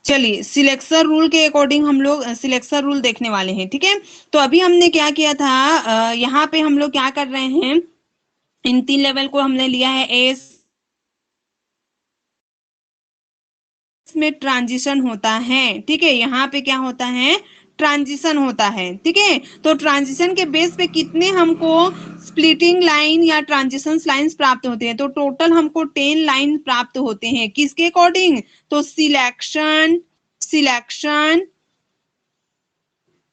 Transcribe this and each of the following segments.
चलिए selection rule के according हम लोग सिलेक्शन रूल देखने वाले हैं, ठीक है। तो अभी हमने क्या किया था, यहाँ पे हम लोग क्या कर रहे हैं, इन 3 लेवल को हमने लिया है एस में ट्रांजिशन होता है, ठीक है। यहाँ पे क्या होता है, ट्रांजिशन होता है, ठीक है। तो ट्रांजिशन के बेस पे कितने हमको स्प्लिटिंग लाइन या ट्रांजिशन लाइंस प्राप्त होते हैं, तो टोटल हमको 10 लाइन प्राप्त होते हैं, किसके अकॉर्डिंग, तो सिलेक्शन सिलेक्शन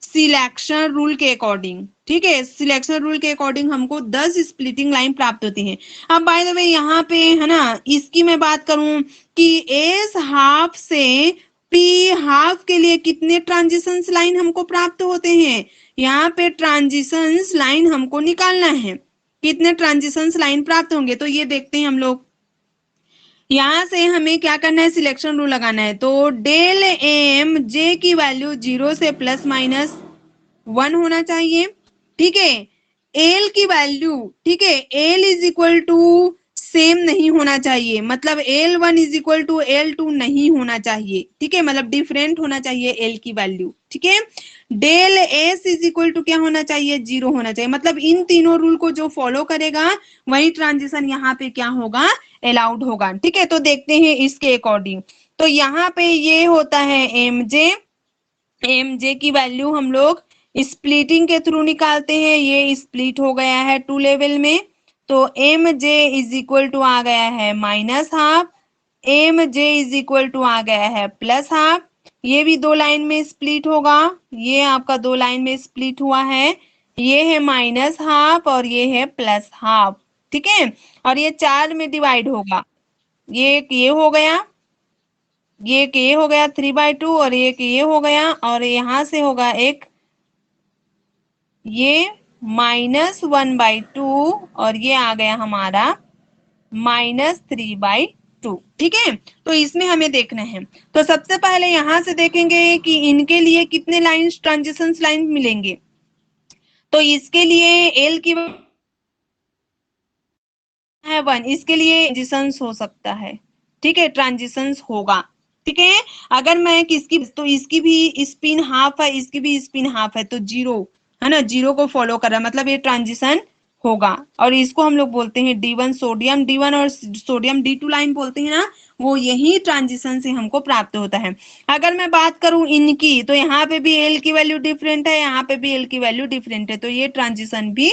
सिलेक्शन रूल के अकॉर्डिंग, ठीक है। सिलेक्शन रूल के अकॉर्डिंग हमको 10 स्प्लिटिंग लाइन प्राप्त होती हैं। अब बाय द वे यहाँ पे है ना, इसकी मैं बात करूं कि एस हाफ से पी हाफ के लिए कितने ट्रांजिशंस लाइन हमको प्राप्त होते हैं, यहाँ पे ट्रांजिशंस लाइन हमको निकालना है, कितने ट्रांजिशंस लाइन प्राप्त होंगे, तो ये देखते हैं हम लोग। यहां से हमें क्या करना है, सिलेक्शन रूल लगाना है। तो डेल एम जे की वैल्यू 0 से प्लस माइनस 1 होना चाहिए, ठीक है। एल की वैल्यू, ठीक है, L is equal to same नहीं होना चाहिए, मतलब L1 is equal to L2 नहीं होना चाहिए, ठीक है, मतलब डिफरेंट होना चाहिए एल की वैल्यू, ठीक है। Del S is equal to क्या होना चाहिए, 0 होना चाहिए, मतलब इन तीनों रूल को जो फॉलो करेगा वही ट्रांजिशन यहाँ पे क्या होगा, अलाउड होगा, ठीक है। तो देखते हैं इसके अकॉर्डिंग। तो यहाँ पे ये होता है एम जे की वैल्यू हम लोग स्प्लिटिंग के थ्रू निकालते हैं, ये स्प्लिट हो गया है 2 लेवल में, तो M J is equal to आ गया है minus half, M J is equal to आ गया है प्लस हाफ, ये भी 2 लाइन में स्प्लिट होगा, ये आपका 2 लाइन में स्प्लिट हुआ है, ये है माइनस हाफ और ये है प्लस हाफ, ठीक है। और ये 4 में डिवाइड होगा, ये एक ये हो गया, ये एक ये हो गया 3/2 और एक ये हो गया, और यहां से होगा एक ये -1/2 और ये आ गया हमारा -3/2, ठीक है। तो इसमें हमें देखना है, तो सबसे पहले यहां से देखेंगे कि इनके लिए कितने लाइन ट्रांजिशन लाइन मिलेंगे। तो इसके लिए एल की है 1, इसके लिए ट्रांजिशंस हो सकता है, ठीक है, ट्रांजिशंस होगा, ठीक है। अगर मैं किसकी, तो इसकी भी स्पिन हाफ है, इसकी भी स्पिन हाफ है, तो 0 है ना, 0 को फॉलो कर रहा है, मतलब ये ट्रांजिशन होगा। और इसको हम लोग बोलते हैं D1 सोडियम, D1 और सोडियम D2 लाइन बोलते हैं ना, वो यही ट्रांजिशन से हमको प्राप्त होता है। अगर मैं बात करूं इनकी, तो यहाँ पे भी एल की वैल्यू डिफरेंट है, यहाँ पे भी एल की वैल्यू डिफरेंट है, तो ये ट्रांजिशन भी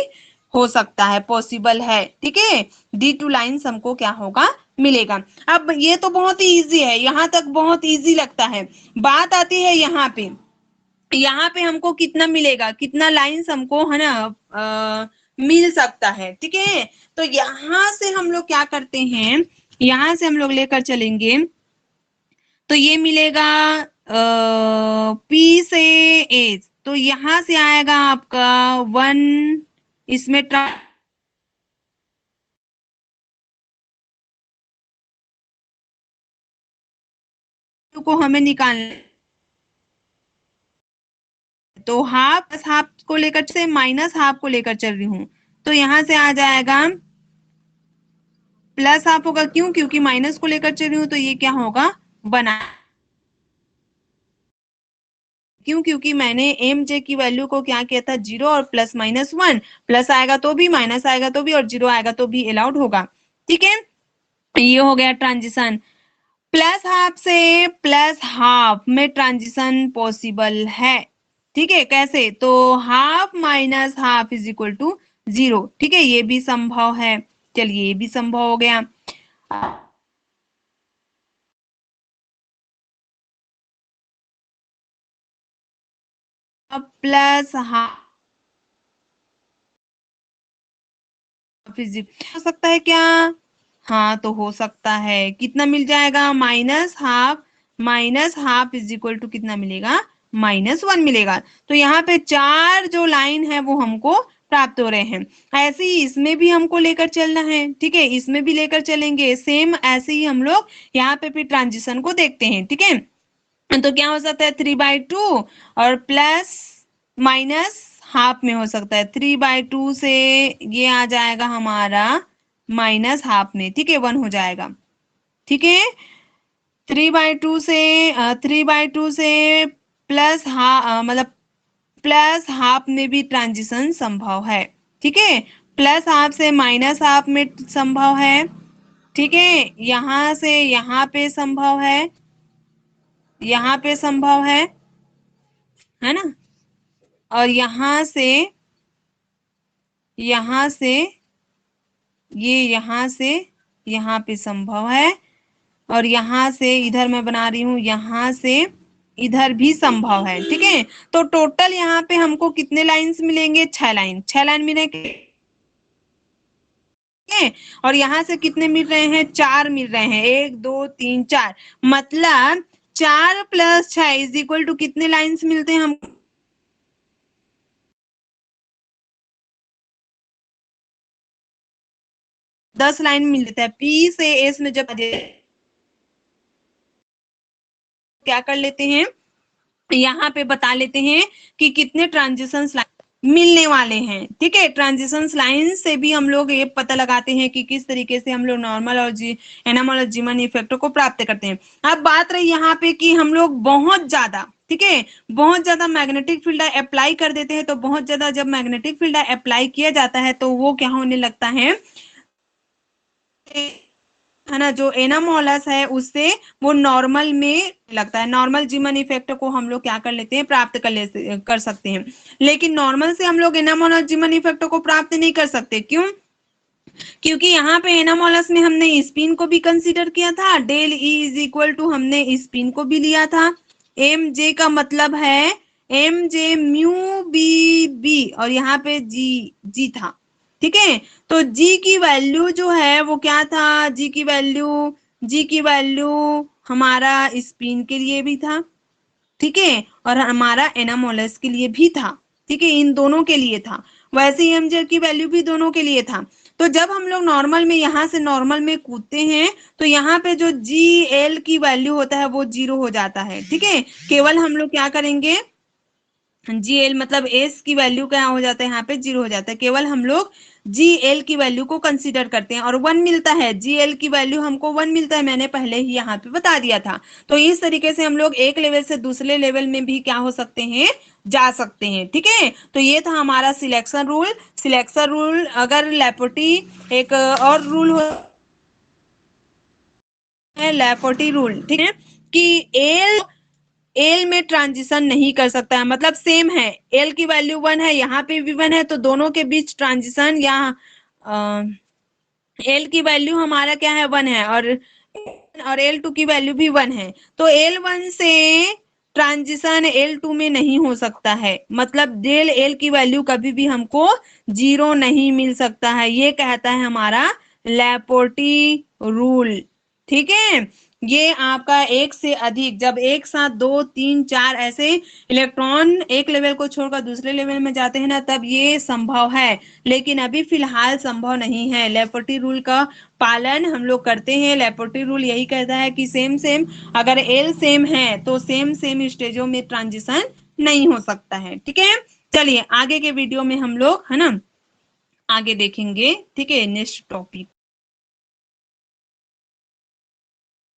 हो सकता है, पॉसिबल है, ठीक है। D2 लाइन्स हमको क्या होगा, मिलेगा। अब ये तो बहुत ही इजी है, यहाँ तक बहुत इजी लगता है। बात आती है यहाँ पे हमको कितना मिलेगा, कितना लाइन्स हमको है ना मिल सकता है, ठीक है। तो यहाँ से हम लोग क्या करते हैं, यहाँ से हम लोग लेकर चलेंगे, तो ये मिलेगा पी से एच, तो यहाँ से आएगा आपका 1, इसमें को हमें निकालना, तो हाफ हाफ को लेकर से माइनस हाफ को लेकर चल रही हूँ, तो यहाँ से आ जाएगा प्लस हाफ होगा, क्यों, क्योंकि माइनस को लेकर चल रही हूँ, तो ये क्या होगा, बना, क्यों, क्योंकि मैंने एम जे की वैल्यू को क्या किया था, 0 और +-1, प्लस आएगा तो भी, माइनस आएगा तो भी, और 0 आएगा तो भी अलाउड होगा, ठीक है। ये हो गया ट्रांजिशन। प्लस हाफ से प्लस हाफ में ट्रांजिशन पॉसिबल है, ठीक है, कैसे, तो half minus half is equal to 0, ठीक है, ये भी संभव है। चलिए ये भी संभव हो गया। अब प्लस हाफ हो सकता है क्या, हाँ तो हो सकता है, कितना मिल जाएगा, minus half is equal to कितना मिलेगा, -1 मिलेगा। तो यहाँ पे 4 जो लाइन है वो हमको प्राप्त हो रहे हैं। ऐसे ही इसमें भी हमको लेकर चलना है, ठीक है, इसमें भी लेकर चलेंगे, सेम ऐसे ही हम लोग यहाँ पे भी ट्रांजिशन को देखते हैं, ठीक है। तो क्या हो सकता है, 3/2 और प्लस माइनस हाफ में हो सकता है, 3/2 से ये आ जाएगा हमारा माइनस हाफ में, ठीक है, 1 हो जाएगा, ठीक है। 3/2 से 3/2 से प्लस मतलब प्लस हाफ में भी ट्रांजिशन संभव है। ठीक है, प्लस हाफ से माइनस हाफ में संभव है। ठीक है, यहां से यहाँ पे संभव है, यहाँ पे संभव है ना, और यहाँ से ये यहाँ से यहाँ पे संभव है, और यहाँ से इधर मैं बना रही हूँ, यहाँ से इधर भी संभव है। ठीक है, तो टोटल यहाँ पे हमको कितने लाइंस मिलेंगे? 6 लाइन, 6 लाइन मिलेंगे। और यहाँ से कितने मिल रहे हैं? 4 मिल रहे हैं, 1 2 3 4, मतलब 4 + 6 इज इक्वल टू कितने लाइंस मिलते हैं हमको? 10 लाइन मिलता है। पी से एस में जब क्या कर लेते हैं, यहाँ पे बता लेते हैं कि कितने ट्रांजिशन मिलने वाले हैं। ठीक है, ट्रांजिशन लाइन से भी हम लोग ये पता लगाते हैं कि किस तरीके से हम लोग नॉर्मल और एनामल और जीमन इफेक्ट को प्राप्त करते हैं। अब बात रही यहाँ पे कि हम लोग बहुत ज्यादा, ठीक है, बहुत ज्यादा मैग्नेटिक फील्ड अप्लाई कर देते हैं, तो बहुत ज्यादा जब मैग्नेटिक फील्ड अप्लाई किया जाता है तो वो क्या होने लगता है ना, जो एनामोलस है उससे वो नॉर्मल में लगता है। नॉर्मल जीमन इफेक्ट को हम लोग क्या कर लेते हैं, प्राप्त कर सकते हैं। लेकिन नॉर्मल से हम लोग एनामोलस जीमन इफेक्ट को प्राप्त नहीं कर सकते। क्यों? क्योंकि यहाँ पे एनामोलस में हमने स्पिन को भी कंसीडर किया था, del E is equal to हमने स्पिन को भी लिया था। एम जे का मतलब है M J mu B B, और यहाँ पे जी जी था। ठीक है, तो जी की वैल्यू जो है वो क्या था? जी की वैल्यू हमारा स्पिन के लिए भी था, ठीक है, और हमारा एनामोलस के लिए भी था। ठीक है, इन दोनों के लिए था। वैसे ही एमजे की वैल्यू भी दोनों के लिए था। तो जब हम लोग नॉर्मल में यहाँ से नॉर्मल में कूदते हैं तो यहाँ पे जो जी एल की वैल्यू होता है वो 0 हो जाता है। ठीक है, केवल हम लोग क्या करेंगे, जी एल मतलब एस की वैल्यू क्या हो जाता है, यहाँ पे 0 हो जाता है। केवल हम लोग जी एल की वैल्यू को कंसीडर करते हैं और 1 मिलता है। जी एल की वैल्यू हमको 1 मिलता है, मैंने पहले ही यहाँ पे बता दिया था। तो इस तरीके से हम लोग एक लेवल से दूसरे लेवल में भी क्या हो सकते हैं, जा सकते हैं। ठीक है, तो ये था हमारा सिलेक्शन रूल। सिलेक्शन रूल अगर लैपोर्टी एक और रूल हो है, लैपोर्टी रूल, ठीक है, कि एल एल में ट्रांजिशन नहीं कर सकता है, मतलब सेम है, एल की वैल्यू 1 है, यहाँ पे भी 1 है, तो दोनों के बीच ट्रांजिशन यहाँ एल की वैल्यू हमारा क्या है, 1 है, और एल टू की वैल्यू भी 1 है, तो एल 1 से ट्रांजिशन एल टू में नहीं हो सकता है। मतलब डेल एल की वैल्यू कभी भी हमको 0 नहीं मिल सकता है, ये कहता है हमारा लैपोर्टी रूल। ठीक है, ये आपका एक से अधिक, जब एक साथ 2 3 4 ऐसे इलेक्ट्रॉन एक लेवल को छोड़कर दूसरे लेवल में जाते हैं ना, तब ये संभव है, लेकिन अभी फिलहाल संभव नहीं है। लैपोर्टी रूल का पालन हम लोग करते हैं। लैपोर्टी रूल यही कहता है कि सेम सेम, अगर एल सेम है तो सेम सेम स्टेजों में ट्रांजिशन नहीं हो सकता है। ठीक है, चलिए आगे के वीडियो में हम लोग है ना आगे देखेंगे। ठीक है, नेक्स्ट टॉपिक।